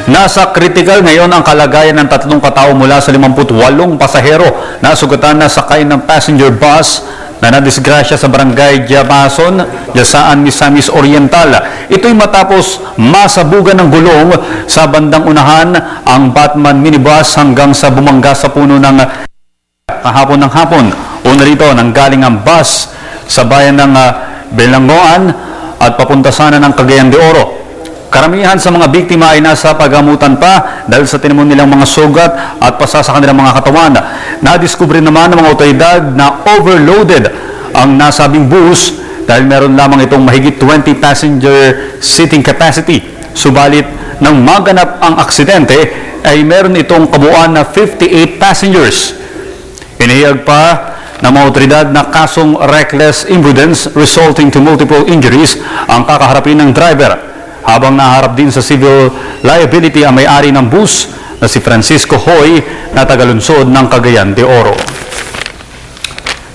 Nasa critical ngayon ang kalagayan ng 3 katao mula sa 58 pasahero na sugatan na sakay ng passenger bus na nadisgrasya sa barangay Diabason, Jasaan, Misamis Oriental. Ito'y matapos masabugan ng gulong sa bandang unahan ang Batman minibus hanggang sa bumangga sa puno ng kahapon ng hapon. Una rito nanggaling ang bus sa bayan ng Belangoan at papunta sana ng Cagayan de Oro. Karamihan sa mga biktima ay nasa pagamutan pa dahil sa tinamon nilang mga sugat at pasa sa kanilang mga katawan. Nadiskubre naman ng mga otoridad na overloaded ang nasabing bus dahil meron lamang itong mahigit 20 passenger seating capacity. Subalit nang maganap ang aksidente ay meron itong kabuuan na 58 passengers. Inihayag pa ng mga otoridad na kasong reckless imprudence resulting to multiple injuries ang kakaharapin ng driver. Habang naharap din sa civil liability ang may-ari ng bus na si Francisco Hoy na tagalunsod ng Cagayan de Oro.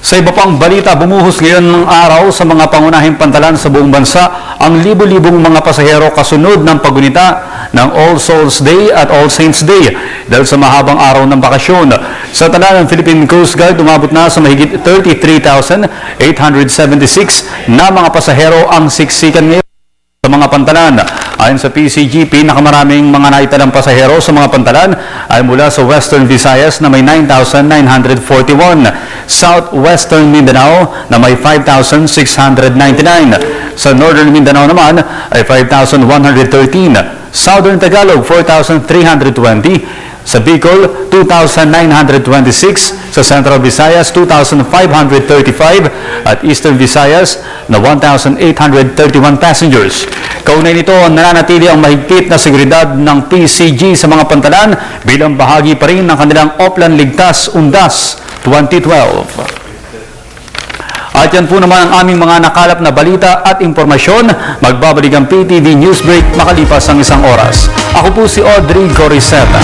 Sa iba pang balita, bumuhos ngayon ng araw sa mga pangunahing pantalan sa buong bansa ang libo-libong mga pasahero kasunod ng paggunita ng All Souls Day at All Saints Day dahil sa mahabang araw ng bakasyon. Sa tala ng Philippine Coast Guard, umabot na sa mahigit 33,876 na mga pasahero ang siksikan ngayon sa mga pantalan. Ayon sa PCG, pinakamaraming mga naitalang pasahero sa mga pantalan ay mula sa Western Visayas na may 9,941, Southwestern Mindanao na may 5,699, sa Northern Mindanao naman ay 5,113, Southern Tagalog 4,320, sa Bicol 2,926, sa Central Visayas 2,535 at Eastern Visayas na 1,831 passengers. Kaunay nito, nananatili ang mahigpit na seguridad ng PCG sa mga pantalan bilang bahagi pa rin ng kanilang Oplan Ligtas Undas 2012. At yan po naman ang aming mga nakalap na balita at impormasyon. Magbabalik ang PTV Newsbreak makalipas ang 1 oras. Ako po si Audrey Goriseta.